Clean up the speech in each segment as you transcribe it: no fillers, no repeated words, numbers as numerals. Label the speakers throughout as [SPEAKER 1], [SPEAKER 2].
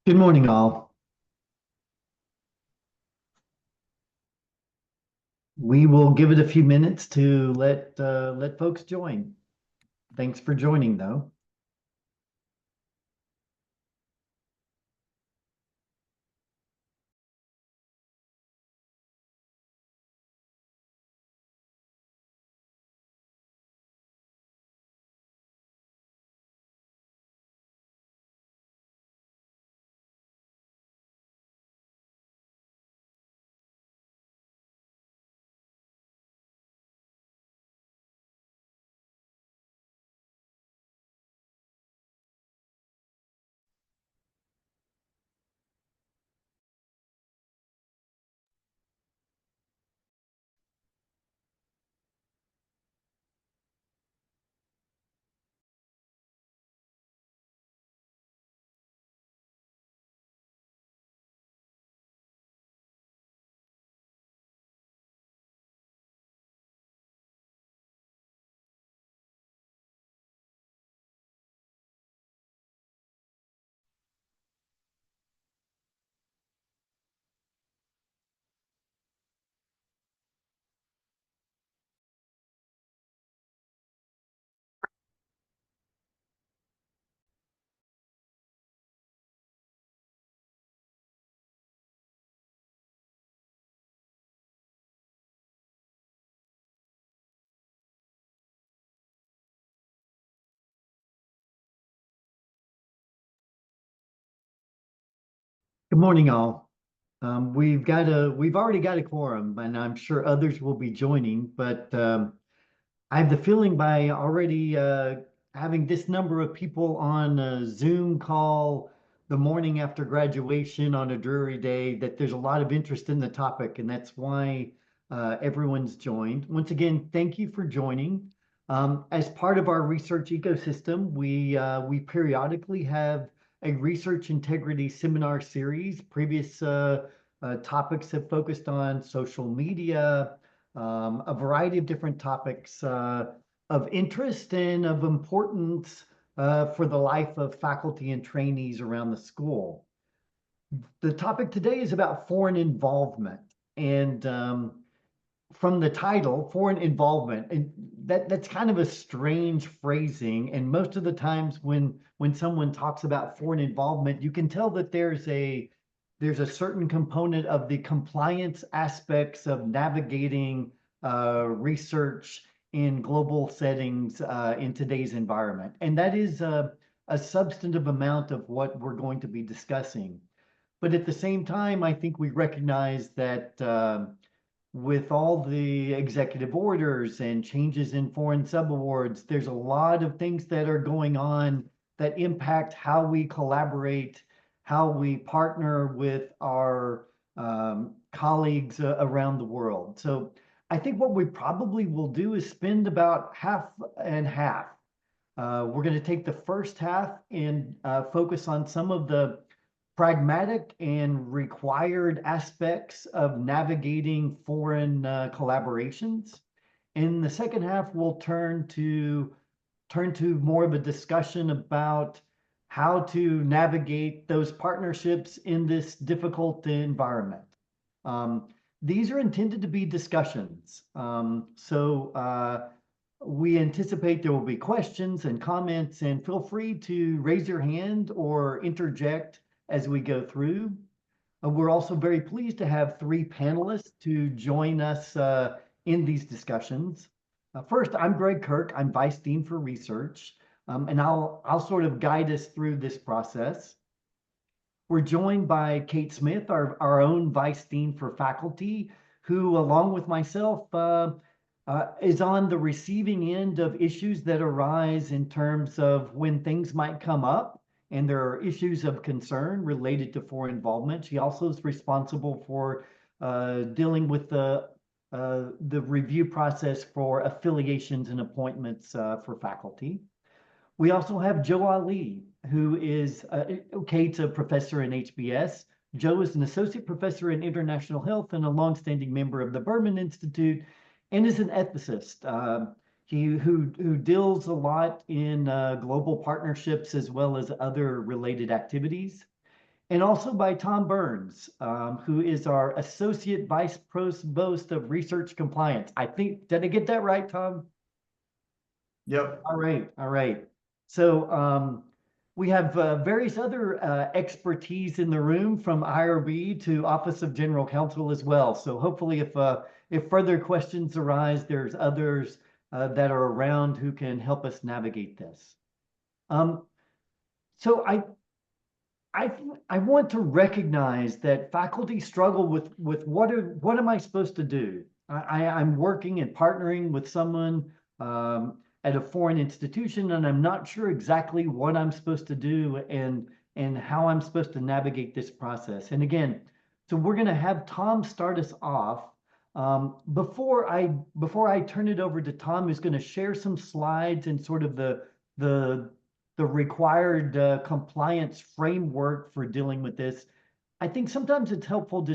[SPEAKER 1] Good morning, all. We will give it a few minutes to let folks join. Thanks for joining, though. Good morning, all. We've already got a quorum, and I'm sure others will be joining, but I have the feeling by already having this number of people on a Zoom call the morning after graduation on a dreary day that there's a lot of interest in the topic, and that's why everyone's joined. Once again, thank you for joining. As part of our research ecosystem, we periodically have a research integrity seminar series. Previous topics have focused on social media, a variety of different topics of interest and of importance for the life of faculty and trainees around the school. The topic today is about foreign involvement. And from the title, foreign involvement, and that's kind of a strange phrasing. And most of the times when someone talks about foreign involvement, you can tell that there's a certain component of the compliance aspects of navigating research in global settings in today's environment. And that is a substantive amount of what we're going to be discussing. But at the same time, I think we recognize that with all the executive orders and changes in foreign subawards, there's a lot of things that are going on that impact how we collaborate, how we partner with our colleagues around the world. So I think what we probably will do is spend about half and half. We're going to take the first half and focus on some of the pragmatic and required aspects of navigating foreign collaborations. In the second half, we'll turn to more of a discussion about how to navigate those partnerships in this difficult environment. These are intended to be discussions. So we anticipate there will be questions and comments, and feel free to raise your hand or interject as we go through. We're also very pleased to have three panelists to join us in these discussions. First, I'm Greg Kirk. I'm Vice Dean for Research, and I'll sort of guide us through this process. We're joined by Kate Smith, our own Vice Dean for Faculty, who, along with myself, is on the receiving end of issues that arise in terms of when things might come up, and there are issues of concern related to foreign involvement. She also is responsible for dealing with the review process for affiliations and appointments for faculty. We also have Joe Ali, who is Kate's a professor in HBS. Joe is an associate professor in international health and a longstanding member of the Berman Institute, and is an ethicist. Who deals a lot in global partnerships as well as other related activities. and also by Tom Burns, who is our Associate Vice Provost of Research Compliance. I think, did I get that right, Tom?
[SPEAKER 2] Yep.
[SPEAKER 1] All right, all right. So we have various other expertise in the room, from IRB to Office of General Counsel as well. So hopefully, if further questions arise, there's others that are around who can help us navigate this. Um, so I I want to recognize that faculty struggle with what am I supposed to do? I'm working and partnering with someone at a foreign institution, and I'm not sure exactly what I'm supposed to do and how I'm supposed to navigate this process. And again, so we're going to have Tom start us off. Before I turn it over to Tom, who's going to share some slides and sort of the the required compliance framework for dealing with this. I think sometimes it's helpful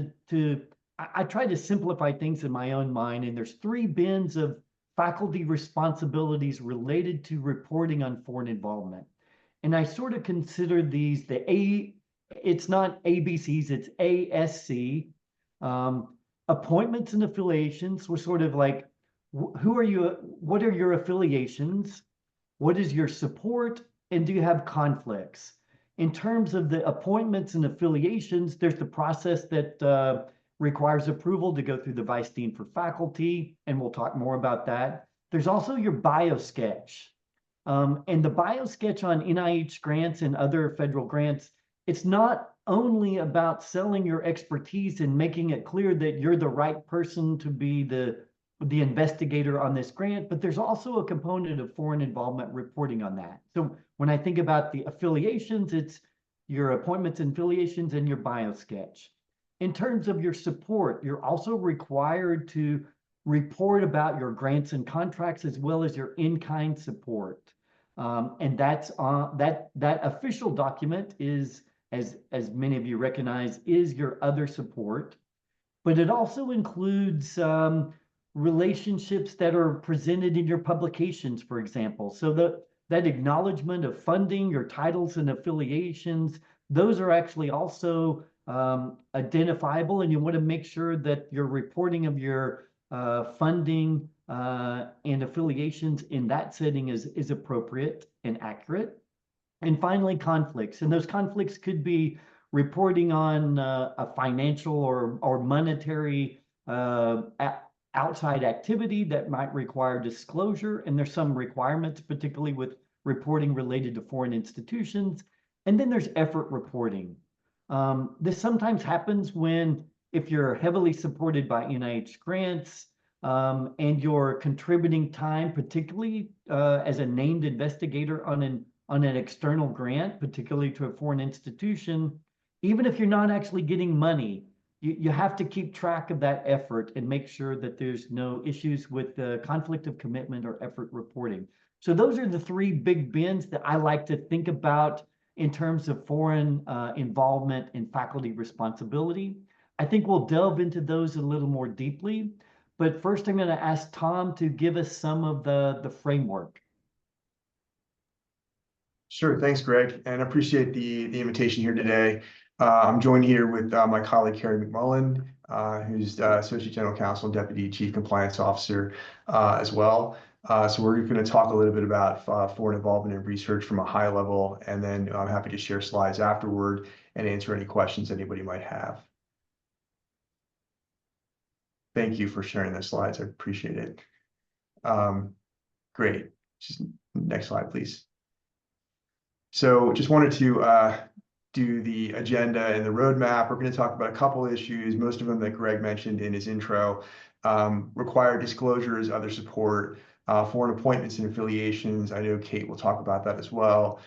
[SPEAKER 1] I try to simplify things in my own mind, and there's three bins of faculty responsibilities related to reporting on foreign involvement. And I sort of consider these it's not ABCs, it's ASC. Appointments and affiliations were sort of like, who are you, what are your affiliations? What is your support? And do you have conflicts? In terms of the appointments and affiliations, there's the process that requires approval to go through the Vice Dean for faculty, and we'll talk more about that. There's also your bio sketch. And the bio sketch on NIH grants and other federal grants, it's not only about selling your expertise and making it clear that you're the right person to be the investigator on this grant, but there's also a component of foreign involvement reporting on that. So when I think about the affiliations, it's your appointments and affiliations and your bio sketch. In terms of your support, you're also required to report about your grants and contracts as well as your in-kind support. And that's that official document is, as many of you recognize, is your other support, but it also includes relationships that are presented in your publications, for example. So that acknowledgement of funding, your titles and affiliations, those are actually also identifiable, and you want to make sure that your reporting of your funding and affiliations in that setting is appropriate and accurate. And finally, conflicts. And those conflicts could be reporting on a financial or monetary outside activity that might require disclosure. And there's some requirements, particularly with reporting related to foreign institutions. And then there's effort reporting. This sometimes happens if you're heavily supported by NIH grants, and you're contributing time, particularly as a named investigator on an external grant, particularly to a foreign institution, even if you're not actually getting money, you have to keep track of that effort and make sure that there's no issues with the conflict of commitment or effort reporting. So those are the three big bins that I like to think about in terms of foreign involvement and faculty responsibility. I think we'll delve into those a little more deeply, but first I'm going to ask Tom to give us some of the framework.
[SPEAKER 2] Sure. Thanks, Greg, and appreciate the invitation here today. I'm joined here with my colleague, Carrie McMullen, who's Associate General Counsel and Deputy Chief Compliance Officer as well. So we're going to talk a little bit about foreign involvement in research from a high level, and then I'm happy to share slides afterward and answer any questions anybody might have. Thank you for sharing those slides. I appreciate it. Great. Just next slide, please. So just wanted to do the agenda and the roadmap. We're going to talk about a couple of issues, most of them that Greg mentioned in his intro. Required disclosures, other support, foreign appointments and affiliations. I know Kate will talk about that as well.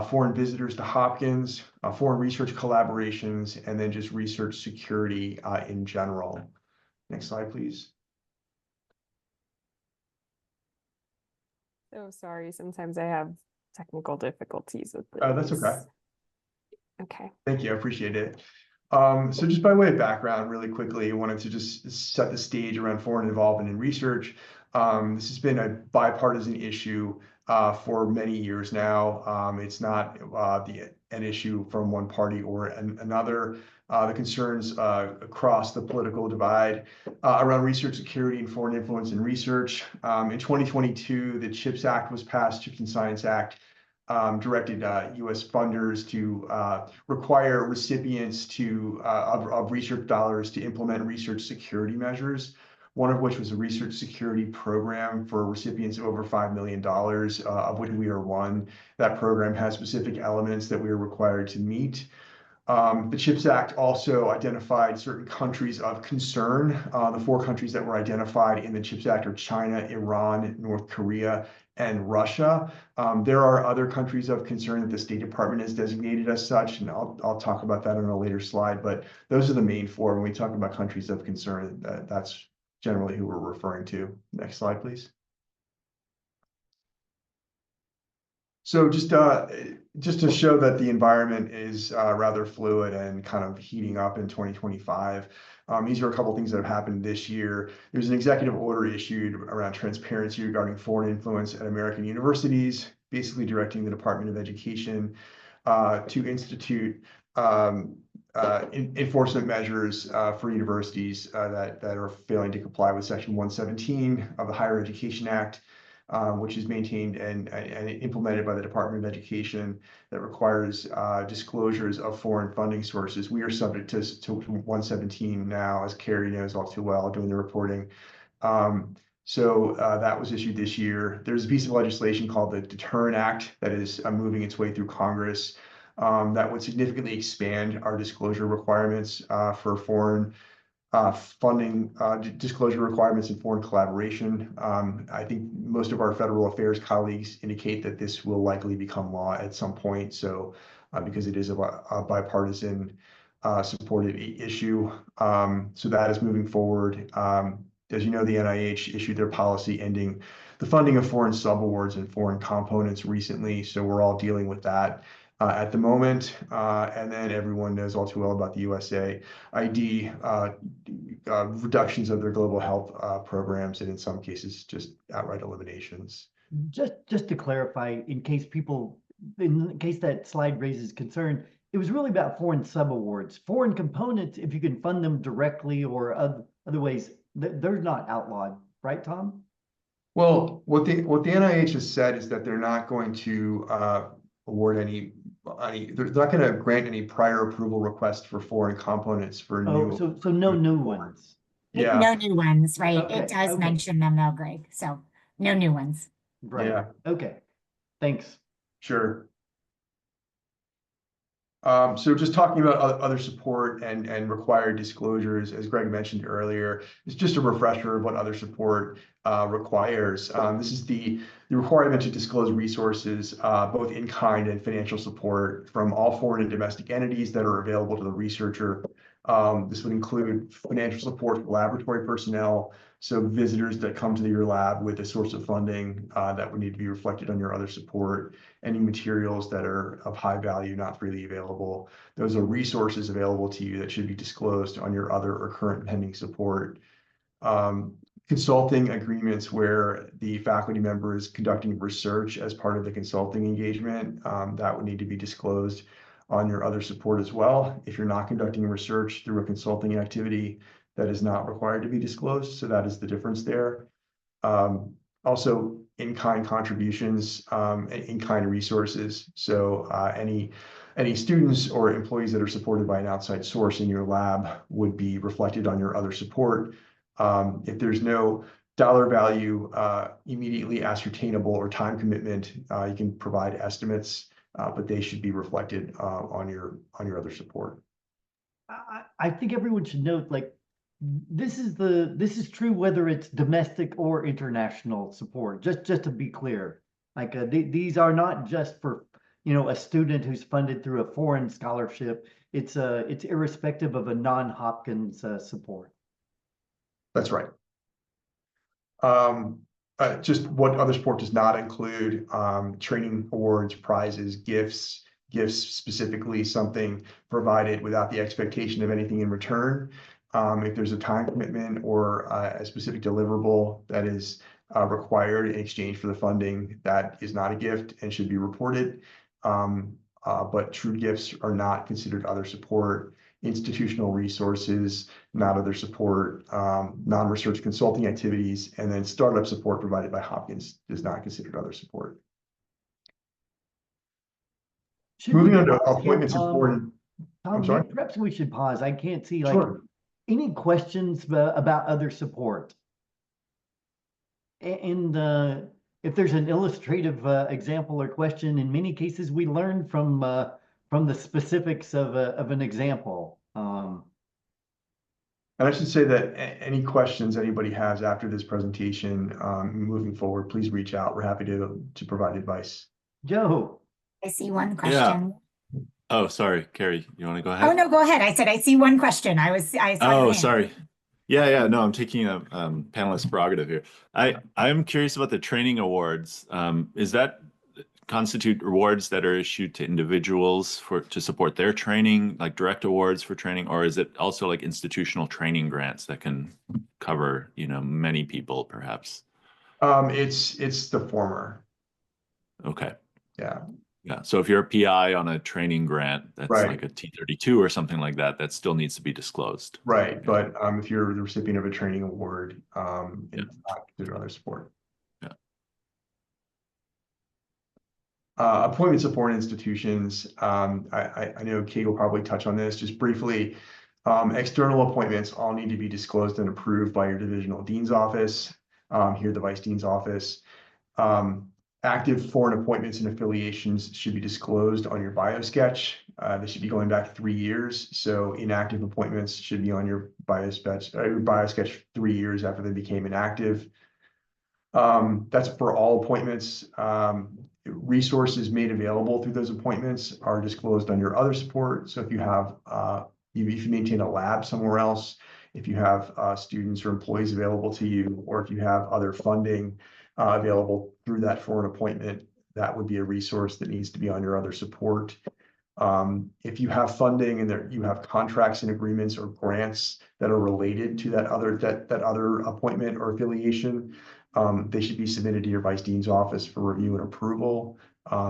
[SPEAKER 2] Foreign visitors to Hopkins, foreign research collaborations, and then just research security in general. Next slide, please.
[SPEAKER 3] So sorry, sometimes I have technical difficulties with this.
[SPEAKER 2] That's okay.
[SPEAKER 3] Okay.
[SPEAKER 2] Thank you. I appreciate it. So just by way of background, really quickly, I wanted to just set the stage around foreign involvement in research. This has been a bipartisan issue for many years now. It's not an issue from one party or another. The concerns across the political divide around research security and foreign influence in research. In 2022, the CHIPS Act was passed, CHIPS and Science Act, directed U.S. funders to require recipients of research dollars to implement research security measures, one of which was a research security program for recipients of over $5 million, of which we are one. That program has specific elements that we are required to meet. The CHIPS Act also identified certain countries of concern. The 4 countries that were identified in the CHIPS Act are China, Iran, North Korea, and Russia. There are other countries of concern that the State Department has designated as such, and I'll talk about that on a later slide, but those are the main 4. When we talk about countries of concern, that's generally who we're referring to. Next slide, please. So just to show that the environment is rather fluid and kind of heating up in 2025, these are a couple of things that have happened this year. There's an executive order issued around transparency regarding foreign influence at American universities, basically directing the Department of Education to institute enforcement measures for universities that are failing to comply with Section 117 of the Higher Education Act, which is maintained and implemented by the Department of Education, that requires disclosures of foreign funding sources. We are subject to 117 now, as Carrie knows all too well, doing the reporting. So that was issued this year. There's a piece of legislation called the Deterrent Act that is moving its way through Congress that would significantly expand our disclosure requirements for foreign funding, disclosure requirements and foreign collaboration. I think most of our federal affairs colleagues indicate that this will likely become law at some point. So because it is a bipartisan supported issue. So that is moving forward. As you know, the NIH issued their policy ending the funding of foreign subawards and foreign components recently. So we're all dealing with that at the moment. And then everyone knows all too well about the USAID reductions of their global health programs, and in some cases, just outright eliminations.
[SPEAKER 1] Just to clarify, in case that slide raises concern, it was really about foreign subawards. Foreign components, if you can fund them directly or other ways, they're not outlawed, right, Tom?
[SPEAKER 2] Well, what the NIH has said is that they're not going to award they're not going to grant any prior approval requests for foreign components for new.
[SPEAKER 1] So no new ones.
[SPEAKER 2] Yeah.
[SPEAKER 4] No new ones, right?
[SPEAKER 1] Okay,
[SPEAKER 4] It does
[SPEAKER 1] okay.
[SPEAKER 4] mention them though, Greg. So no new ones.
[SPEAKER 1] Right.
[SPEAKER 2] Yeah.
[SPEAKER 1] Okay. Thanks.
[SPEAKER 2] Sure. So just talking about other support and required disclosures, as Greg mentioned earlier, it's just a refresher of what other support requires. This is the requirement to disclose resources, both in kind and financial support from all foreign and domestic entities that are available to the researcher. This would include financial support for laboratory personnel, so visitors that come to your lab with a source of funding that would need to be reflected on your other support, any materials that are of high value, not freely available. Those are resources available to you that should be disclosed on your other or current pending support. Consulting agreements where the faculty member is conducting research as part of the consulting engagement, that would need to be disclosed on your other support as well. If you're not conducting research through a consulting activity, that is not required to be disclosed. So that is the difference there. Also, in-kind contributions, in-kind resources. So any students or employees that are supported by an outside source in your lab would be reflected on your other support. If there's no dollar value immediately ascertainable or time commitment, you can provide estimates, but they should be reflected on your other support.
[SPEAKER 1] I think everyone should note, like, this is true whether it's domestic or international support. Just to be clear, like these are not just for a student who's funded through a foreign scholarship. It's irrespective of a non-Hopkins support.
[SPEAKER 2] That's right. Just what other support does not include: training awards, prizes, gifts specifically something provided without the expectation of anything in return. If there's a time commitment or a specific deliverable that is required in exchange for the funding, that is not a gift and should be reported. but true gifts are not considered other support. Institutional resources, not other support, non-research consulting activities, and then startup support provided by Hopkins is not considered other support.
[SPEAKER 1] Should we
[SPEAKER 2] Moving on to
[SPEAKER 1] pause here,
[SPEAKER 2] appointment support. I'm sorry?
[SPEAKER 1] Perhaps we should pause. I can't see
[SPEAKER 2] Sure.
[SPEAKER 1] any questions about other support. And if there's an illustrative example or question, in many cases we learn from the specifics of an example.
[SPEAKER 2] And I should say that any questions anybody has after this presentation, moving forward, please reach out. We're happy to provide advice.
[SPEAKER 1] Joe.
[SPEAKER 4] I see one question.
[SPEAKER 5] Oh, sorry, Carrie, you want to go
[SPEAKER 4] Oh,
[SPEAKER 5] ahead?
[SPEAKER 4] no, go ahead. I said, I see one question. I saw your
[SPEAKER 5] Oh,
[SPEAKER 4] hand.
[SPEAKER 5] sorry. Yeah, no, I'm taking a panelist prerogative here. I'm curious about the training awards. Is that constitute rewards that are issued to individuals to support their training, like direct awards for training, or is it also like institutional training grants that can cover, many people perhaps?
[SPEAKER 2] It's the former.
[SPEAKER 5] Okay.
[SPEAKER 2] Yeah.
[SPEAKER 5] Yeah. So if you're a PI on a training grant, that's
[SPEAKER 2] Right.
[SPEAKER 5] like a T32 or something like that, that still needs to be disclosed.
[SPEAKER 2] Right.
[SPEAKER 5] Okay.
[SPEAKER 2] But if you're the recipient of a training award, it's not considered other support.
[SPEAKER 5] Yeah.
[SPEAKER 2] Appointment support institutions. I know Kate will probably touch on this just briefly. External appointments all need to be disclosed and approved by your divisional dean's office, here the vice dean's office. Active foreign appointments and affiliations should be disclosed on your biosketch. They should be going back 3 years. So inactive appointments should be on your biosketch 3 years after they became inactive. That's for all appointments. Resources made available through those appointments are disclosed on your other support. So if you have, if you maintain a lab somewhere else, if you have students or employees available to you, or if you have other funding available through that foreign appointment, that would be a resource that needs to be on your other support. If you have funding and you have contracts and agreements or grants that are related to that other appointment or affiliation, they should be submitted to your vice dean's office for review and approval.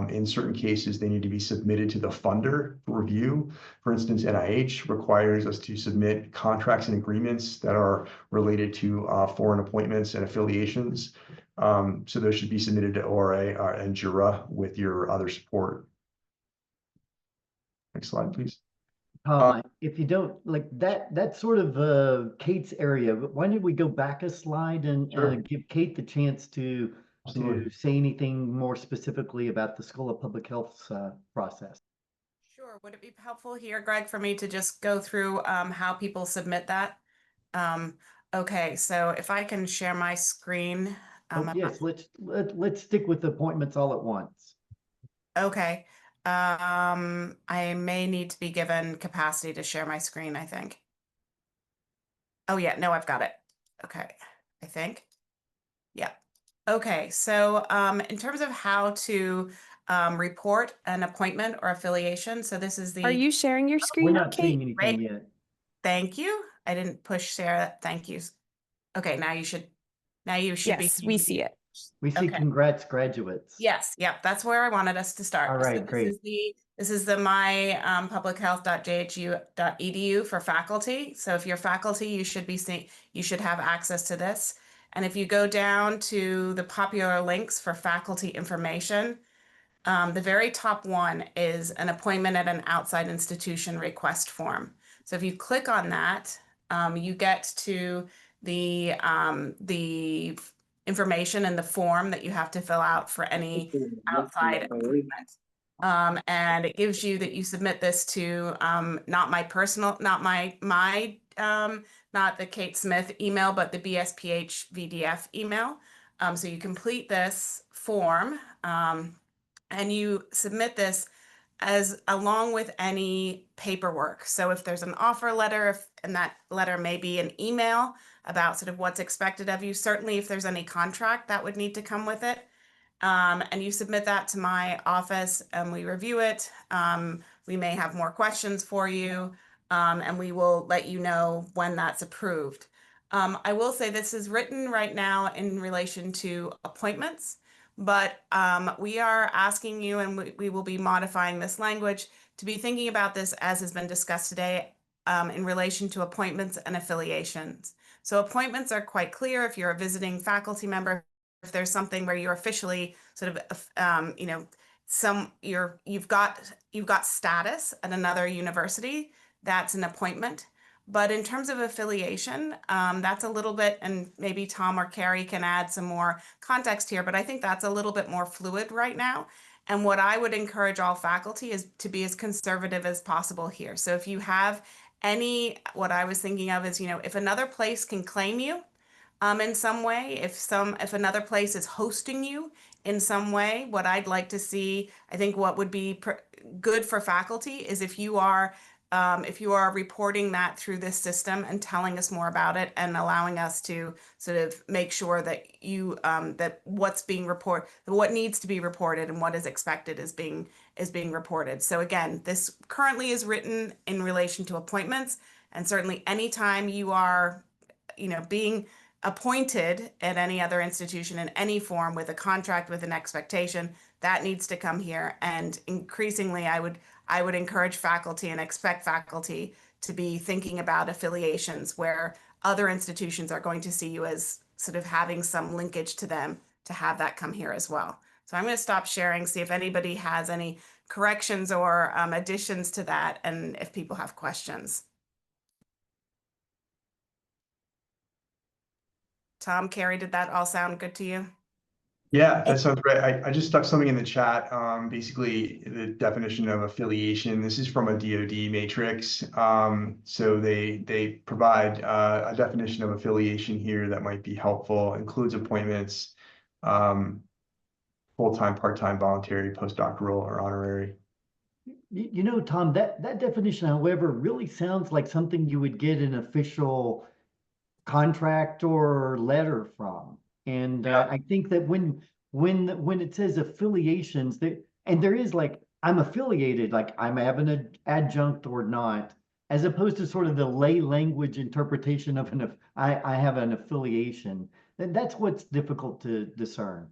[SPEAKER 2] In certain cases, they need to be submitted to the funder for review. For instance, NIH requires us to submit contracts and agreements that are related to foreign appointments and affiliations. So those should be submitted to ORA and JURA with your other support. Next slide, please.
[SPEAKER 1] Tom, if you don't that's sort of Kate's area, but why don't we go back a slide and
[SPEAKER 2] Sure.
[SPEAKER 1] give Kate the chance to
[SPEAKER 2] Absolutely.
[SPEAKER 1] say anything more specifically about the School of Public Health's process?
[SPEAKER 6] Sure. Would it be helpful here, Greg, for me to just go through how people submit that? Okay, so if I can share my screen.
[SPEAKER 1] Yes, let's stick with appointments all at once.
[SPEAKER 6] Okay. I may need to be given capacity to share my screen, I think. Oh yeah, no, I've got it. Okay, I think. Yeah. Okay, so in terms of how to report an appointment or affiliation, so this is the.
[SPEAKER 3] Are you sharing your
[SPEAKER 1] We're
[SPEAKER 3] screen,
[SPEAKER 1] not seeing
[SPEAKER 3] Kate?
[SPEAKER 1] anything yet.
[SPEAKER 6] Thank you. I didn't push share. Thank you. Okay, now you should be.
[SPEAKER 3] Yes, we see it.
[SPEAKER 1] We see
[SPEAKER 6] Okay.
[SPEAKER 1] congrats graduates.
[SPEAKER 6] Yes, yep, that's where I wanted us to start.
[SPEAKER 1] All right,
[SPEAKER 6] So
[SPEAKER 1] great.
[SPEAKER 6] This is the my publichealth.jhu.edu for faculty. So if you're faculty, you should have access to this. And if you go down to the popular links for faculty information, the very top one is an appointment at an outside institution request form. So if you click on that, you get to the information in the form that you have to fill out for any outside appointment. And it gives you that you submit this to not the Kate Smith email, but the BSPH VDF email. So you complete this form and you submit this along with any paperwork. So if there's an offer letter, and that letter may be an email about sort of what's expected of you, certainly if there's any contract that would need to come with it. And you submit that to my office and we review it. We may have more questions for you and we will let you know when that's approved. I will say this is written right now in relation to appointments. But we are asking you, and we will be modifying this language to be thinking about this as has been discussed today in relation to appointments and affiliations. So appointments are quite clear if you're a visiting faculty member, if there's something where you're officially sort of, you've got status at another university, that's an appointment. But in terms of affiliation, that's a little bit, and maybe Tom or Carrie can add some more context here, but I think that's a little bit more fluid right now. And what I would encourage all faculty is to be as conservative as possible here. So if you have what I was thinking of is, if another place can claim you in some way, if another place is hosting you in some way, what I'd like to see, I think what would be good for faculty is if you are reporting that through this system and telling us more about it and allowing us to sort of make sure that that what needs to be reported and what is expected is being reported. So again, this currently is written in relation to appointments, and certainly anytime you are, being appointed at any other institution in any form with a contract with an expectation, that needs to come here. And increasingly, I would encourage faculty and expect faculty to be thinking about affiliations where other institutions are going to see you as sort of having some linkage to them, to have that come here as well. So I'm going to stop sharing, see if anybody has any corrections or additions to that, and if people have questions. Tom, Carrie, did that all sound good to you?
[SPEAKER 2] Yeah, that sounds great. I just stuck something in the chat. Basically, the definition of affiliation. This is from a DoD matrix. So they provide a definition of affiliation here that might be helpful. Includes appointments, full-time, part-time, voluntary, postdoctoral, or honorary.
[SPEAKER 1] Tom, that definition, however, really sounds like something you would get an official contract or letter from. And I think that when it says affiliations, and there is like, I'm affiliated, like I'm having an adjunct or not, as opposed to sort of the lay language interpretation of I have an affiliation. That's what's difficult to discern.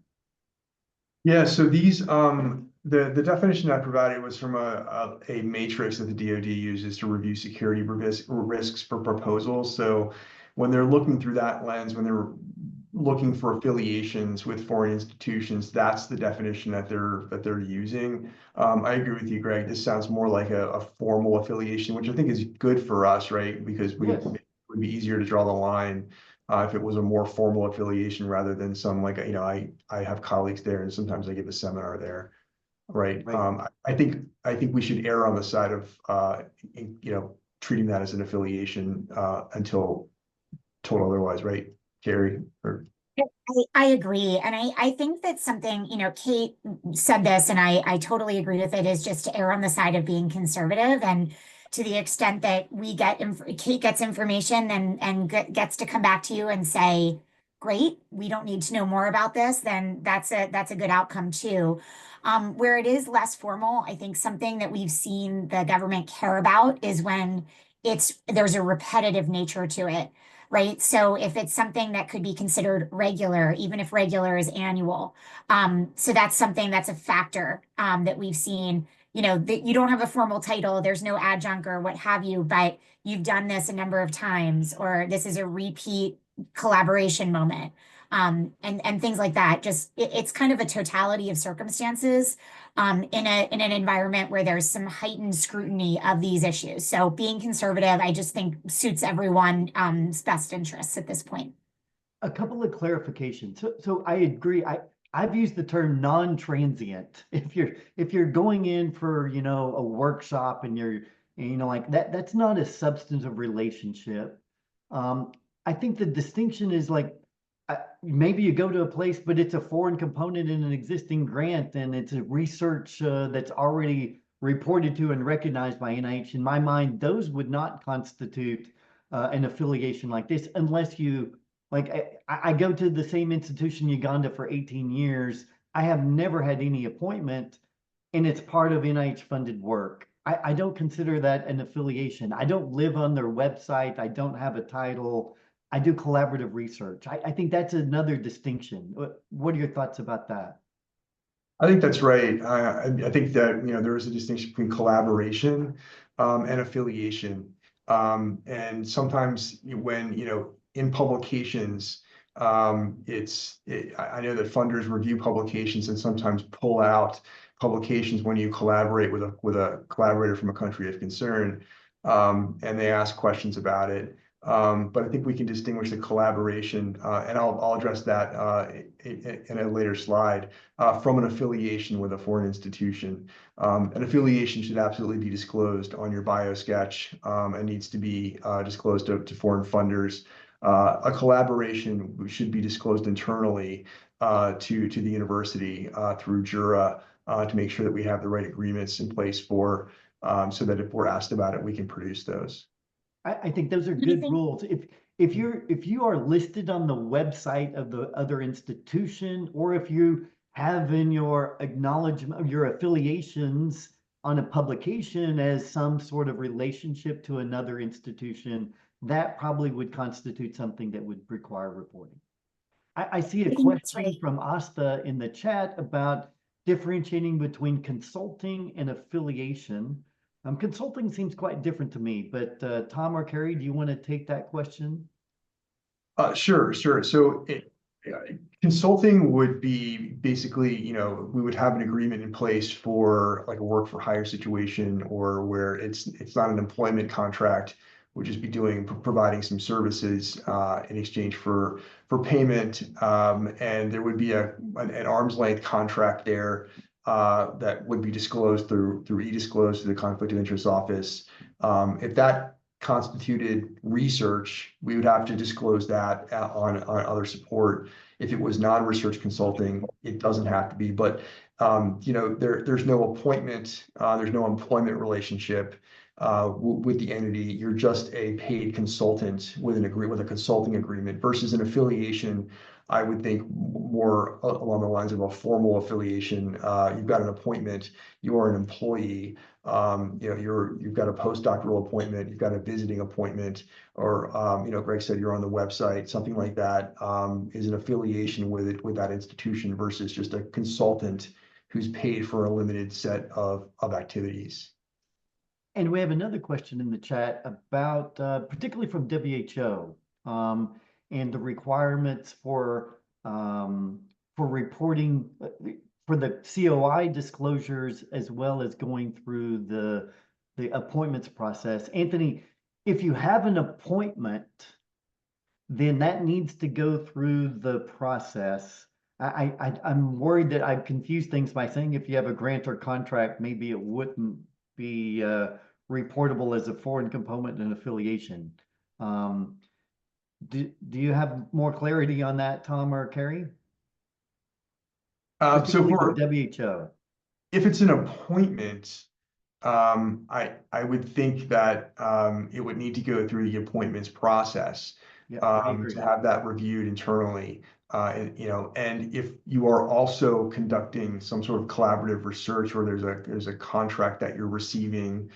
[SPEAKER 2] Yeah, so these the definition I provided was from a matrix that the DoD uses to review security risks for proposals. So when they're looking through that lens, when they're looking for affiliations with foreign institutions, that's the definition that they're using. I agree with you, Greg. This sounds more like a formal affiliation, which I think is good for us, right? Because it would be easier to draw the line if it was a more formal affiliation rather than some like, I have colleagues there and sometimes I give a seminar there, right? I think we should err on the side of treating that as an affiliation until told otherwise, right, Carrie?
[SPEAKER 4] I agree. And I think that something, Kate said this, and I totally agree with it, is just to err on the side of being conservative. And to the extent that Kate gets information and gets to come back to you and say, great, we don't need to know more about this, then that's a good outcome too. Where it is less formal, I think something that we've seen the government care about is when there's a repetitive nature to it. Right. So if it's something that could be considered regular, even if regular is annual. So that's something that's a factor that we've seen, that you don't have a formal title, there's no adjunct or what have you, but you've done this a number of times, or this is a repeat collaboration moment. And things like that. Just it's kind of a totality of circumstances in an environment where there's some heightened scrutiny of these issues. So being conservative, I just think suits everyone's best interests at this point.
[SPEAKER 1] A couple of clarifications. So I agree. I've used the term non-transient. If you're going in for, a workshop and you're, like that's not a substantive relationship. I think the distinction is like, maybe you go to a place, but it's a foreign component in an existing grant, and it's a research that's already reported to and recognized by NIH. In my mind, those would not constitute an affiliation like this, unless you, like, I go to the same institution, Uganda, for 18 years. I have never had any appointment, and it's part of NIH funded work. I don't consider that an affiliation. I don't live on their website. I don't have a title. I do collaborative research. I think that's another distinction. What are your thoughts about that?
[SPEAKER 2] I think that's right. I think that, there is a distinction between collaboration and affiliation. And sometimes when, in publications, I know that funders review publications and sometimes pull out publications when you collaborate with a collaborator from a country of concern, and they ask questions about it. But I think we can distinguish the collaboration, and I'll address that in a later slide, from an affiliation with a foreign institution. An affiliation should absolutely be disclosed on your biosketch, and needs to be disclosed to foreign funders. A collaboration should be disclosed internally to the university through Jura, to make sure that we have the right agreements in place so that if we're asked about it, we can produce those.
[SPEAKER 1] I think those are
[SPEAKER 4] Do you
[SPEAKER 1] good
[SPEAKER 4] think-
[SPEAKER 1] rules. If you are listed on the website of the other institution, or if you have in your acknowledgement of your affiliations on a publication as some sort of relationship to another institution, that probably would constitute something that would require reporting. I see a
[SPEAKER 4] I think that's
[SPEAKER 1] question
[SPEAKER 4] right.
[SPEAKER 1] from Asta in the chat about differentiating between consulting and affiliation. Consulting seems quite different to me, but Tom or Carrie, do you want to take that question?
[SPEAKER 2] Sure. So consulting would be basically, we would have an agreement in place for like a work for hire situation, or where it's not an employment contract. We'd just be providing some services in exchange for payment, and there would be an arm's length contract there that would be disclosed through e-disclose to the Conflict of Interest Office. If that constituted research, we would have to disclose that on other support. If it was non-research consulting, it doesn't have to be. But there's no appointment, there's no employment relationship with the entity. You're just a paid consultant with a consulting agreement, versus an affiliation. I would think more along the lines of a formal affiliation. You've got an appointment, you are an employee. You've got a postdoctoral appointment, you've got a visiting appointment, or Greg said you're on the website, something like that, is an affiliation with that institution, versus just a consultant who's paid for a limited set of activities.
[SPEAKER 1] And we have another question in the chat about, particularly from WHO, and the requirements for reporting for the COI disclosures, as well as going through the appointments process. Anthony, if you have an appointment, then that needs to go through the process. I'm worried that I've confused things by saying if you have a grant or contract, maybe it wouldn't be reportable as a foreign component and affiliation. Do you have more clarity on that, Tom or Carrie?
[SPEAKER 2] So
[SPEAKER 1] Particularly
[SPEAKER 2] for
[SPEAKER 1] with WHO.
[SPEAKER 2] if it's an appointment, I would think that it would need to go through the appointments process,
[SPEAKER 1] Yeah, I agree.
[SPEAKER 2] to have that reviewed internally. And if you are also conducting some sort of collaborative research, or there's a contract that you're receiving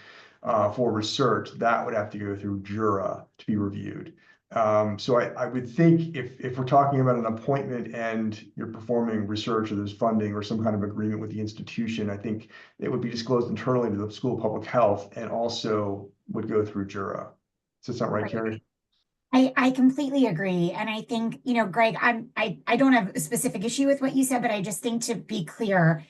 [SPEAKER 2] for research, that would have to go through Jura to be reviewed. So I would think if we're talking about an appointment and you're performing research, or there's funding or some kind of agreement with the institution, I think it would be disclosed internally to the School of Public Health, and also would go through Jura. Does that sound right, Carrie?
[SPEAKER 4] I completely agree. And I think, Greg, I don't have a specific issue with what you said, but I just think, to be clear,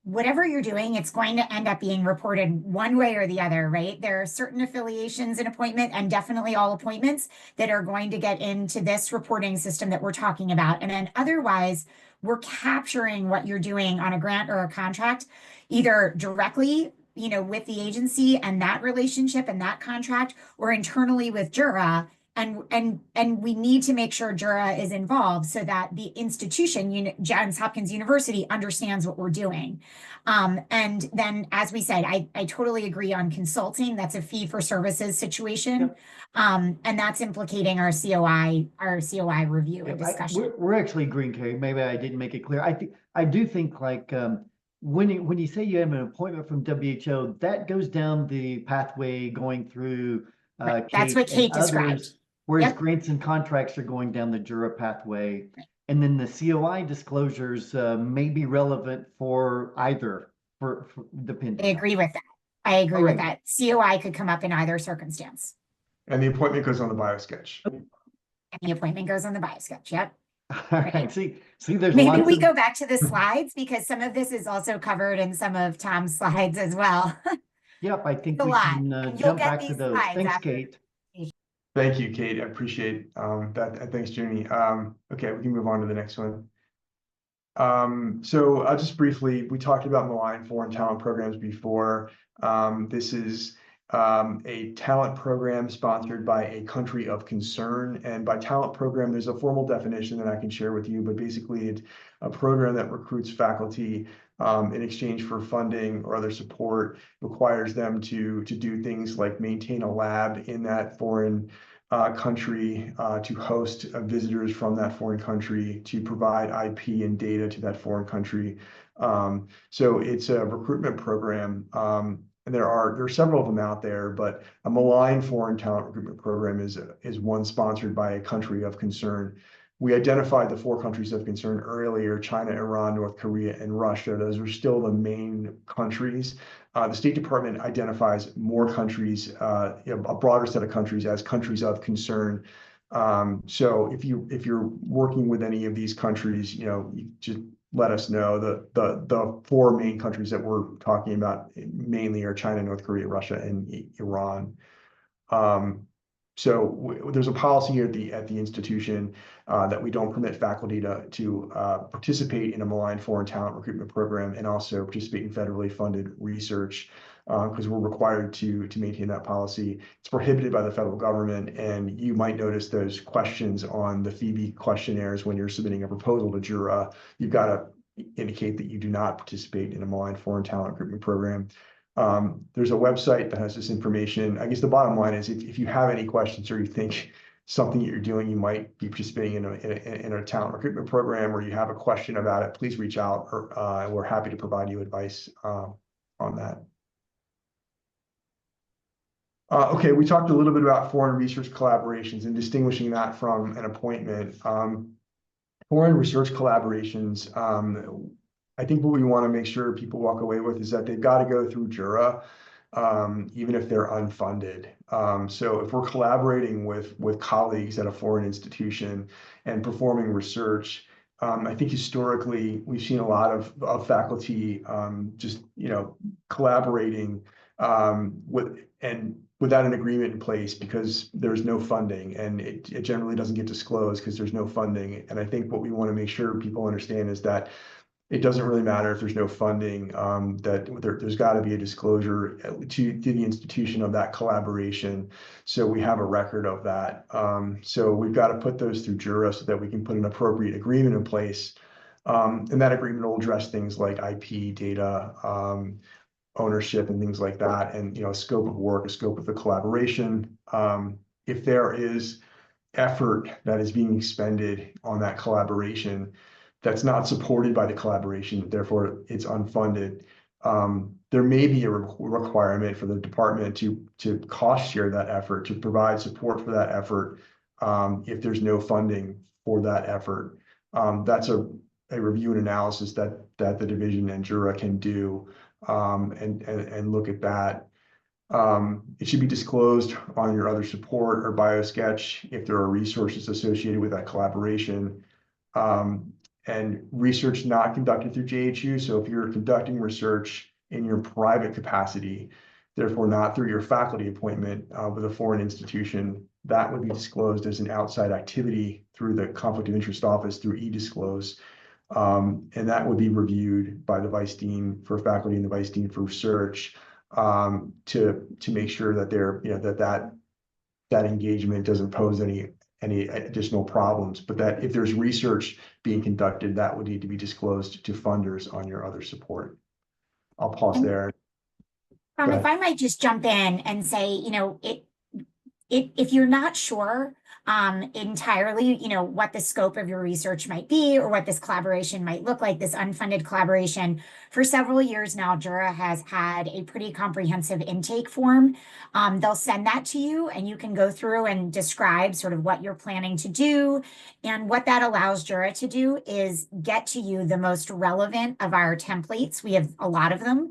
[SPEAKER 4] whatever you're doing, it's going to end up being reported one way or the other, right? There are certain affiliations and appointment, and definitely all appointments, that are going to get into this reporting system that we're talking about. And then otherwise, we're capturing what you're doing on a grant or a contract, either directly, with the agency and that relationship and that contract, or internally with Jura. And we need to make sure Jura is involved, so that the institution, Johns Hopkins University, understands what we're doing. And then, as we said, I totally agree on consulting. That's a fee for services situation.
[SPEAKER 1] Yep.
[SPEAKER 4] And that's implicating our COI review and discussion.
[SPEAKER 1] We're actually agreeing, Carrie. Maybe I didn't make it clear. I do think, like, when you say you have an appointment from WHO, that goes down the pathway going through
[SPEAKER 4] Right. That's what Kate described.
[SPEAKER 1] Whereas
[SPEAKER 4] Yep.
[SPEAKER 1] grants and contracts are going down the Jura pathway. And then the COI disclosures may be relevant for either, for depending.
[SPEAKER 4] I agree with that. I agree with
[SPEAKER 1] Alright.
[SPEAKER 4] that. COI could come up in either circumstance.
[SPEAKER 2] And the appointment goes on the BioSketch.
[SPEAKER 4] And the appointment goes on the BioSketch. Yep.
[SPEAKER 1] All right, see, there's
[SPEAKER 4] Maybe
[SPEAKER 1] lots
[SPEAKER 4] we
[SPEAKER 1] of,
[SPEAKER 4] go back to the slides because some of this is also covered in some of Tom's slides as well.
[SPEAKER 1] yep, I think
[SPEAKER 4] A
[SPEAKER 1] we
[SPEAKER 4] lot.
[SPEAKER 1] can
[SPEAKER 4] And you'll
[SPEAKER 1] jump
[SPEAKER 4] get
[SPEAKER 1] back to
[SPEAKER 4] these
[SPEAKER 1] those.
[SPEAKER 4] slides
[SPEAKER 1] Thanks,
[SPEAKER 4] after.
[SPEAKER 1] Kate.
[SPEAKER 2] Thank you, Kate. I appreciate that. And thanks, Junie. Okay, we can move on to the next one. So I'll just briefly, we talked about malign foreign talent programs before. This is a talent program sponsored by a country of concern. And by talent program, there's a formal definition that I can share with you, but basically it's a program that recruits faculty in exchange for funding or other support, requires them to do things like maintain a lab in that foreign country, to host visitors from that foreign country, to provide IP and data to that foreign country. So it's a recruitment program. And there are several of them out there, but a malign foreign talent recruitment program is one sponsored by a country of concern. We identified the 4 countries of concern earlier: China, Iran, North Korea, and Russia. Those are still the main countries. The State Department identifies more countries, a broader set of countries, as countries of concern. So if you're working with any of these countries, you just let us know. The 4 main countries that we're talking about mainly are China, North Korea, Russia, and Iran. So there's a policy here at the institution that we don't permit faculty to participate in a malign foreign talent recruitment program and also participate in federally funded research, because we're required to maintain that policy. It's prohibited by the federal government, and you might notice those questions on the Phoebe questionnaires when you're submitting a proposal to JURA. You've got to indicate that you do not participate in a malign foreign talent recruitment program. There's a website that has this information. I guess the bottom line is if you have any questions or you think something that you're doing, you might be participating in a talent recruitment program, or you have a question about it, please reach out, or we're happy to provide you advice on that. Okay, we talked a little bit about foreign research collaborations and distinguishing that from an appointment. Foreign research collaborations, I think what we want to make sure people walk away with is that they've got to go through JURA, even if they're unfunded. So if we're collaborating with colleagues at a foreign institution and performing research, I think historically we've seen a lot of faculty just collaborating without an agreement in place because there's no funding, and it generally doesn't get disclosed because there's no funding. And I think what we want to make sure people understand is that it doesn't really matter if there's no funding, that there's got to be a disclosure to the institution of that collaboration, so we have a record of that. So we've got to put those through JURA so that we can put an appropriate agreement in place, and that agreement will address things like IP, data, ownership, and things like that, and a scope of work, a scope of the collaboration. If there is effort that is being expended on that collaboration that's not supported by the collaboration, therefore it's unfunded, there may be a requirement for the department to cost share that effort, to provide support for that effort, if there's no funding for that effort. That's a review and analysis that the division and JURA can do, and look at that. It should be disclosed on your other support or BioSketch if there are resources associated with that collaboration. And research not conducted through JHU. So if you're conducting research in your private capacity, therefore not through your faculty appointment with a foreign institution, that would be disclosed as an outside activity through the Conflict of Interest Office through eDisclose. And that would be reviewed by the Vice Dean for faculty and the Vice Dean for research, to make sure that that engagement doesn't pose any additional problems, but that if there's research being conducted, that would need to be disclosed to funders on your other support. I'll pause there.
[SPEAKER 4] If I might just jump in and say, if you're not sure entirely, what the scope of your research might be or what this collaboration might look like, this unfunded collaboration. For several years now, Jura has had a pretty comprehensive intake form. They'll send that to you and you can go through and describe sort of what you're planning to do. And what that allows Jura to do is get to you the most relevant of our templates. We have a lot of them,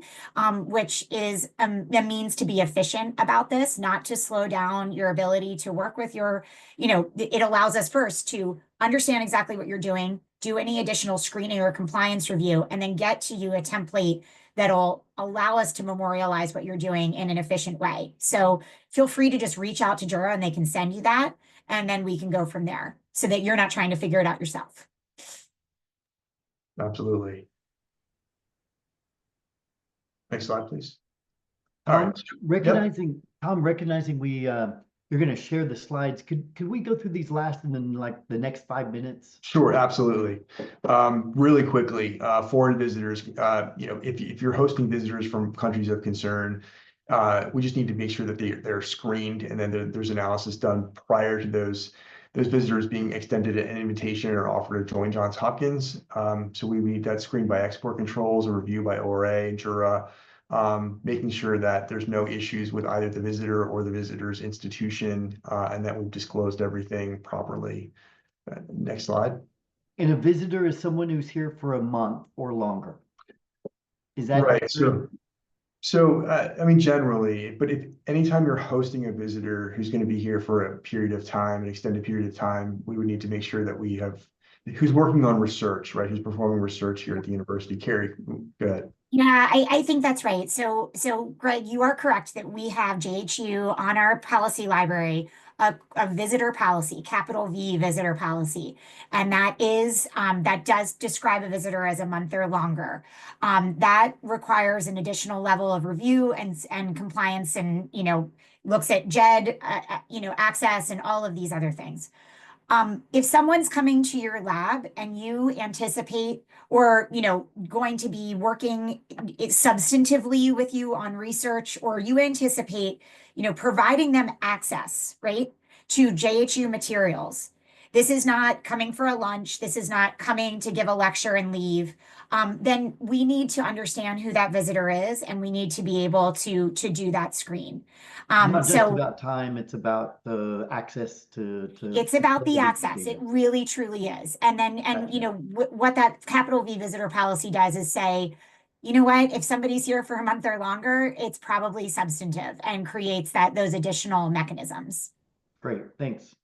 [SPEAKER 4] which is a means to be efficient about this, not to slow down your ability to work with your, it allows us first to understand exactly what you're doing, do any additional screening or compliance review, and then get to you a template that'll allow us to memorialize what you're doing in an efficient way. So feel free to just reach out to Jura and they can send you that, and then we can go from there so that you're not trying to figure it out yourself.
[SPEAKER 2] Absolutely. Next slide, please. All
[SPEAKER 1] Tom,
[SPEAKER 2] right.
[SPEAKER 1] recognizing you're going to share the slides. Could we go through these last and then like the next 5 minutes?
[SPEAKER 2] Sure, absolutely. Really quickly, foreign visitors, if you're hosting visitors from countries of concern, we just need to make sure that they're screened, and then there's analysis done prior to those visitors being extended an invitation or offer to join Johns Hopkins. So we need that screened by export controls, a review by ORA, Jura, making sure that there's no issues with either the visitor or the visitor's institution, and that we've disclosed everything properly. Next slide.
[SPEAKER 1] And a visitor is someone who's here for a month or longer. Is that
[SPEAKER 2] right?
[SPEAKER 1] accurate?
[SPEAKER 2] I mean, generally, but if anytime you're hosting a visitor who's going to be here for a period of time, an extended period of time, we would need to make sure that we have who's working on research, right? Who's performing research here at the university. Carrie, go ahead.
[SPEAKER 4] Yeah, I think that's right. So Greg, you are correct that we have JHU on our policy library, a visitor policy, capital V visitor policy. And that is, that does describe a visitor as a month or longer. That requires an additional level of review and compliance and, looks at JED, access and all of these other things. If someone's coming to your lab and you anticipate or, going to be working substantively with you on research, or you anticipate, providing them access, right, to JHU materials. This is not coming for a lunch. This is not coming to give a lecture and leave. Then we need to understand who that visitor is, and we need to be able to do that screen.
[SPEAKER 1] Not just about time, it's about the access to
[SPEAKER 4] it's about the access. It really truly is. And then, what that capital V visitor policy does is say, you know what, if somebody's here for a month or longer, it's probably substantive and creates those additional mechanisms.
[SPEAKER 1] Great, thanks.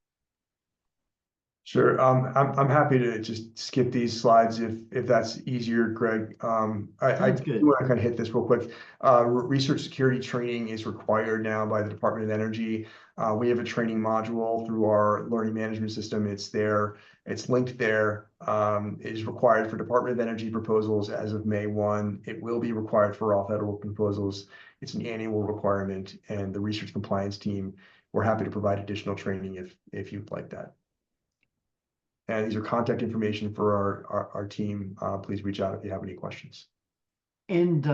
[SPEAKER 2] Sure. I'm happy to just skip these slides if that's easier, Greg. I do want to kind of hit this real quick. Research security training is required now by the Department of Energy. We have a training module through our learning management system. It's there. It's linked there. It is required for Department of Energy proposals as of May 1. It will be required for all federal proposals. It's an annual requirement, and the research compliance team, we're happy to provide additional training if you'd like that. And these are contact information for our team. Please reach out if you have any questions.
[SPEAKER 1] And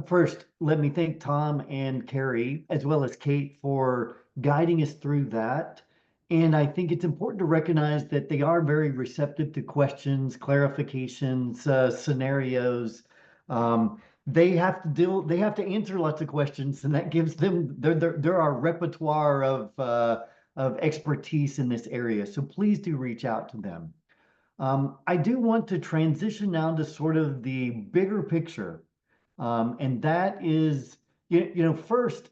[SPEAKER 1] first, let me thank Tom and Carrie, as well as Kate, for guiding us through that. And I think it's important to recognize that they are very receptive to questions, clarifications, scenarios. They have to answer lots of questions, and that gives them their repertoire of expertise in this area. So please do reach out to them. I do want to transition now to sort of the bigger picture. And that is, first,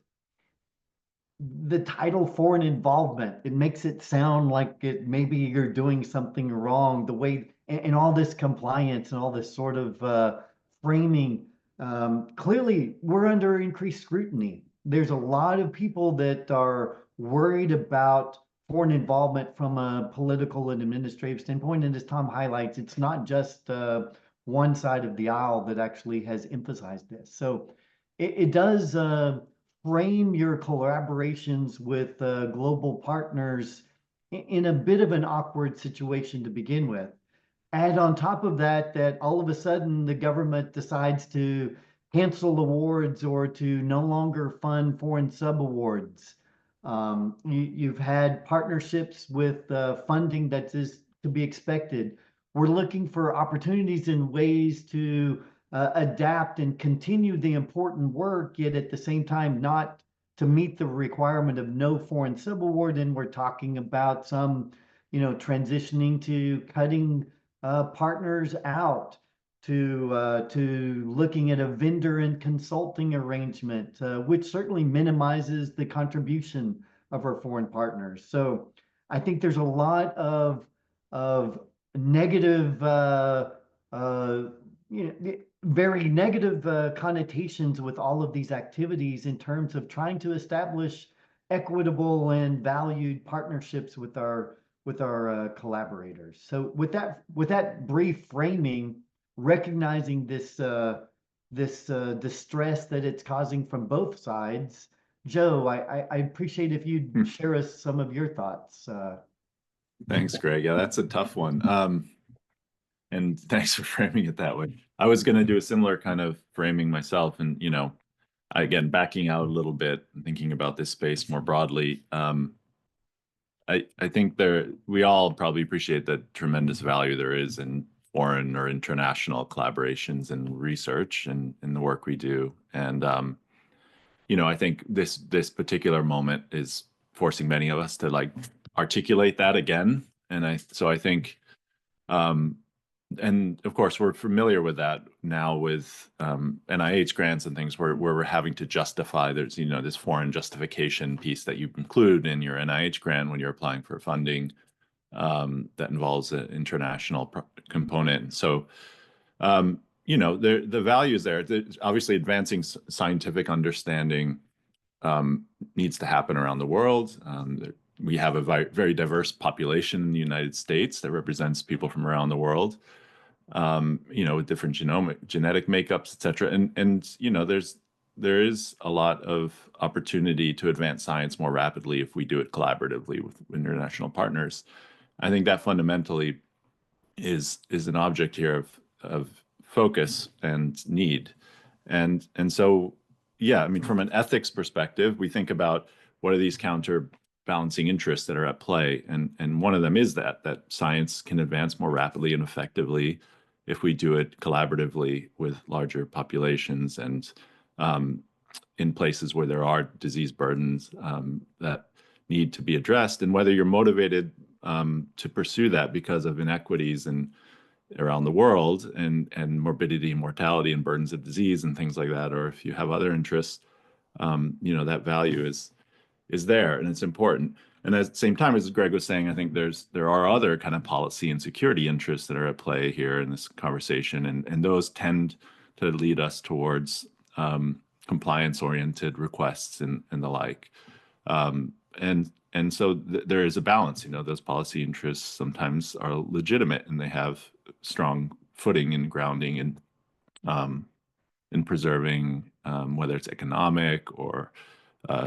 [SPEAKER 1] the title foreign involvement. It makes it sound like maybe you're doing something wrong, the way, and all this compliance and all this sort of framing. Clearly, we're under increased scrutiny. There's a lot of people that are worried about foreign involvement from a political and administrative standpoint. And as Tom highlights, it's not just one side of the aisle that actually has emphasized this. So it does frame your collaborations with global partners in a bit of an awkward situation to begin with. Add on top of that, that all of a sudden the government decides to cancel awards or to no longer fund foreign sub-awards. You've had partnerships with funding that is to be expected. We're looking for opportunities and ways to adapt and continue the important work, yet at the same time not to meet the requirement of no foreign civil war. Then we're talking about some, transitioning to cutting partners out to looking at a vendor and consulting arrangement, which certainly minimizes the contribution of our foreign partners. So I think there's a lot of negative, uh, very negative connotations with all of these activities in terms of trying to establish equitable and valued partnerships with our collaborators. So with that brief framing, recognizing this distress that it's causing from both sides. Joe, I appreciate if you'd share us some of your thoughts.
[SPEAKER 5] Thanks, Greg. Yeah, that's a tough one. And thanks for framing it that way. I was going to do a similar kind of framing myself, and again, backing out a little bit and thinking about this space more broadly. I think we all probably appreciate the tremendous value there is in foreign or international collaborations and research and in the work we do. And I think this particular moment is forcing many of us to articulate that again. And I think and of course we're familiar with that now with NIH grants and things where we're having to justify there's this foreign justification piece that you include in your NIH grant when you're applying for funding that involves an international component. So the value is there. Obviously advancing scientific understanding needs to happen around the world. We have a very diverse population in the United States that represents people from around the world, with different genetic makeups, et cetera. And there is a lot of opportunity to advance science more rapidly if we do it collaboratively with international partners. I think that fundamentally is an object here of focus and need. And so, yeah, I mean, from an ethics perspective, we think about what are these counterbalancing interests that are at play. And one of them is that science can advance more rapidly and effectively if we do it collaboratively with larger populations and in places where there are disease burdens that need to be addressed. And whether you're motivated to pursue that because of inequities and around the world and morbidity and mortality and burdens of disease and things like that, or if you have other interests, that value is there and it's important. And at the same time, as Greg was saying, I think there are other kind of policy and security interests that are at play here in this conversation, and those tend to lead us towards compliance-oriented requests and the like. And so there is a balance. Those policy interests sometimes are legitimate and they have strong footing and grounding in preserving whether it's economic or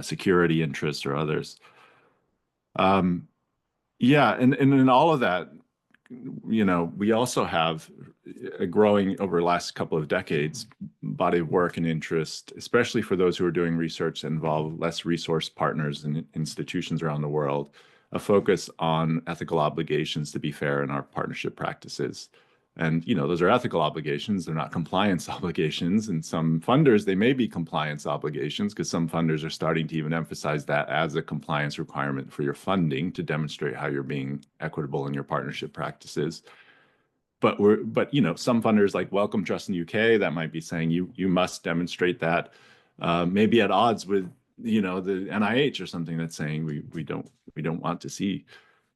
[SPEAKER 5] security interests or others. Yeah, and in all of that, we also have a growing over the last couple of decades body of work and interest, especially for those who are doing research that involve less resource partners and institutions around the world, a focus on ethical obligations to be fair in our partnership practices. And, those are ethical obligations. They're not compliance obligations. And some funders, they may be compliance obligations because some funders are starting to even emphasize that as a compliance requirement for your funding to demonstrate how you're being equitable in your partnership practices. But some funders like Wellcome Trust in the UK, that might be saying you must demonstrate that maybe at odds with, the NIH or something that's saying we don't want to see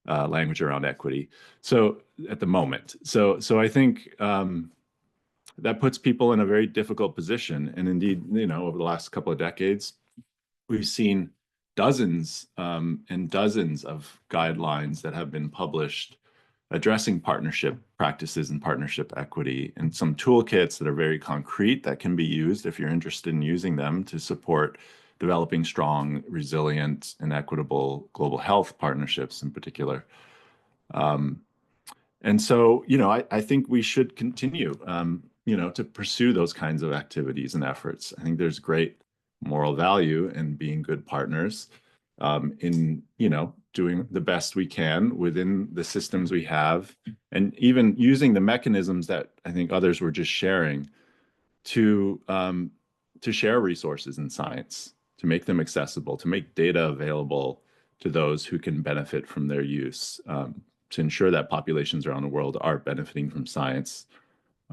[SPEAKER 5] language around equity. So at the moment, so I think that puts people in a very difficult position. And indeed, over the last couple of decades, we've seen dozens and dozens of guidelines that have been published addressing partnership practices and partnership equity, and some toolkits that are very concrete that can be used if you're interested in using them to support developing strong, resilient, and equitable global health partnerships in particular. And so, I think we should continue, to pursue those kinds of activities and efforts. I think there's great moral value in being good partners. in, doing the best we can within the systems we have, and even using the mechanisms that I think others were just sharing to share resources in science, to make them accessible, to make data available to those who can benefit from their use, to ensure that populations around the world are benefiting from science.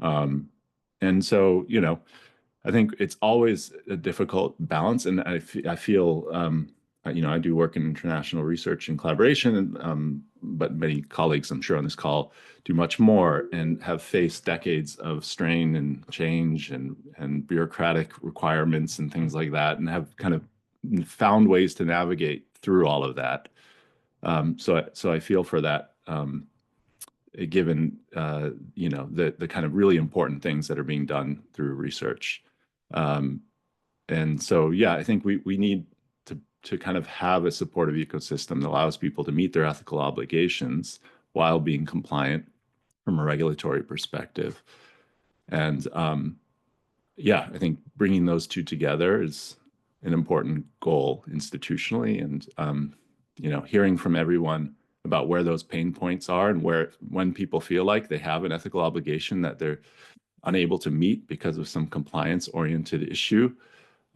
[SPEAKER 5] And so, I think it's always a difficult balance, and I feel, I do work in international research and collaboration, but many colleagues, I'm sure, on this call do much more and have faced decades of strain and change and bureaucratic requirements and things like that, and have kind of found ways to navigate through all of that. So I feel for that. Given the kind of really important things that are being done through research. And so, yeah, I think we need to kind of have a supportive ecosystem that allows people to meet their ethical obligations while being compliant from a regulatory perspective. And yeah, I think bringing those two together is an important goal institutionally, and hearing from everyone about where those pain points are and when people feel like they have an ethical obligation that they're unable to meet because of some compliance-oriented issue,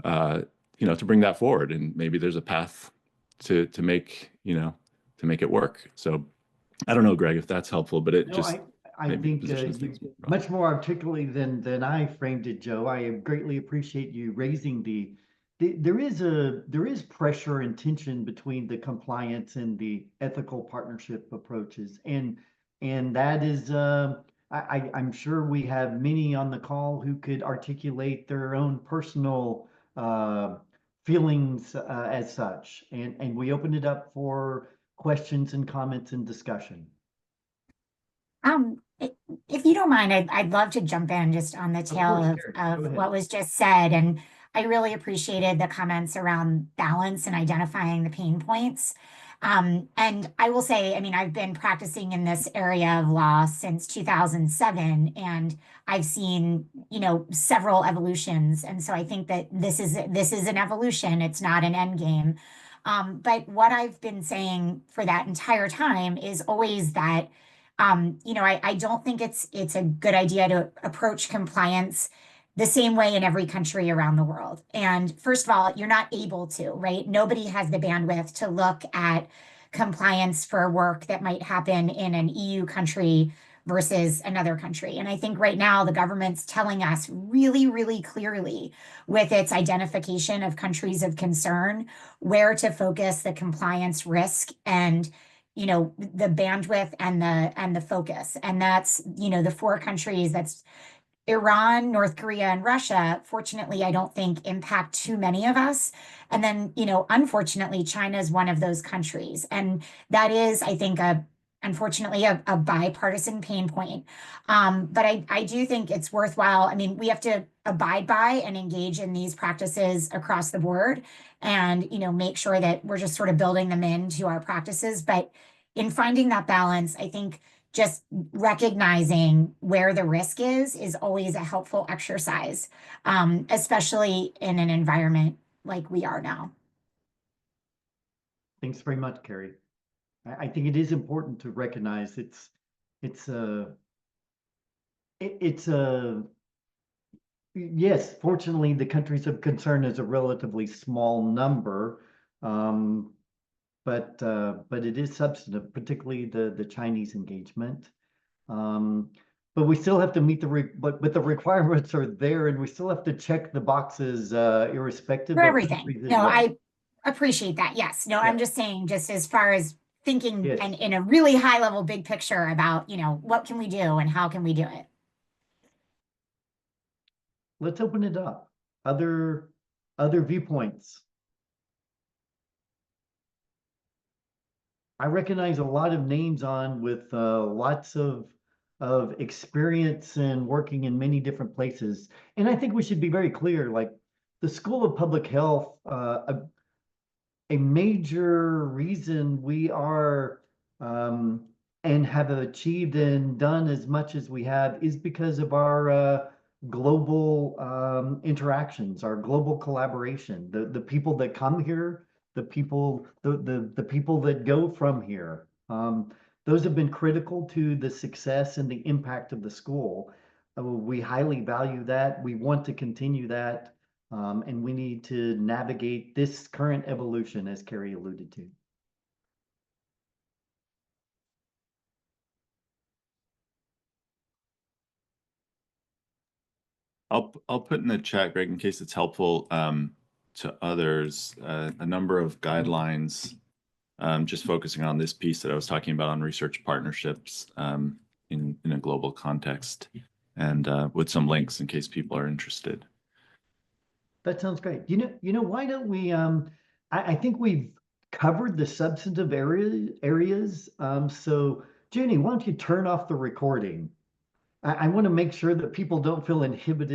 [SPEAKER 5] to bring that forward, and maybe there's a path to make it work. So I don't know, Greg, if that's helpful, but
[SPEAKER 1] No, I think you much more articulately than I framed it, Joe. I greatly appreciate you raising there is pressure and tension between the compliance and the ethical partnership approaches, and that is I'm sure we have many on the call who could articulate their own personal feelings as such, and we open it up for questions and comments and discussion.
[SPEAKER 4] If you don't mind, I'd love to jump in just on the tail of what was just said. And I really appreciated the comments around balance and identifying the pain points. And I will say, I mean, I've been practicing in this area of law since 2007, and I've seen, several evolutions. And so I think that this is an evolution. It's not an end game. But what I've been saying for that entire time is always that I don't think it's a good idea to approach compliance the same way in every country around the world. And first of all, you're not able to, right? Nobody has the bandwidth to look at compliance for work that might happen in an EU country versus another country. And I think right now the government's telling us really, really clearly with its identification of countries of concern, where to focus the compliance risk and the bandwidth and the focus. And that's, the four countries, that's Iran, North Korea, and Russia. Fortunately, I don't think impact too many of us. And then, unfortunately, China is one of those countries. And that is, I think, unfortunately, a bipartisan pain point. But I do think it's worthwhile. I mean, we have to abide by and engage in these practices across the board and, make sure that we're just sort of building them into our practices. But in finding that balance, I think just recognizing where the risk is always a helpful exercise, especially in an environment like we are now.
[SPEAKER 1] Thanks very much, Carrie. I think it is important to recognize yes, fortunately, the countries of concern is a relatively small number, but it is substantive, particularly the Chinese engagement. But we still have to meet but the requirements are there, and we still have to check the boxes irrespective
[SPEAKER 4] for
[SPEAKER 1] of
[SPEAKER 4] everything. No, I appreciate that. Yes. No, I'm just saying, just as far as thinking and in a really high level, big picture about, what can we do and how can we do it?
[SPEAKER 1] Let's open it up. Other viewpoints. I recognize a lot of names on with lots of experience and working in many different places. And I think we should be very clear, like the School of Public Health, a major reason we are and have achieved and done as much as we have is because of our global interactions, our global collaboration, the people that come here the people, the people that go from here. Those have been critical to the success and the impact of the school. We highly value that. We want to continue that. And we need to navigate this current evolution, as Carrie alluded to.
[SPEAKER 5] I'll put in the chat, Greg, in case it's helpful to others, a number of guidelines, just focusing on this piece that I was talking about on research partnerships in a global context, and with some links in case people are interested.
[SPEAKER 1] That sounds great. Why don't we, I think we've covered the substantive areas. So Junie, why don't you turn off the recording? I want to make sure that people don't feel inhibited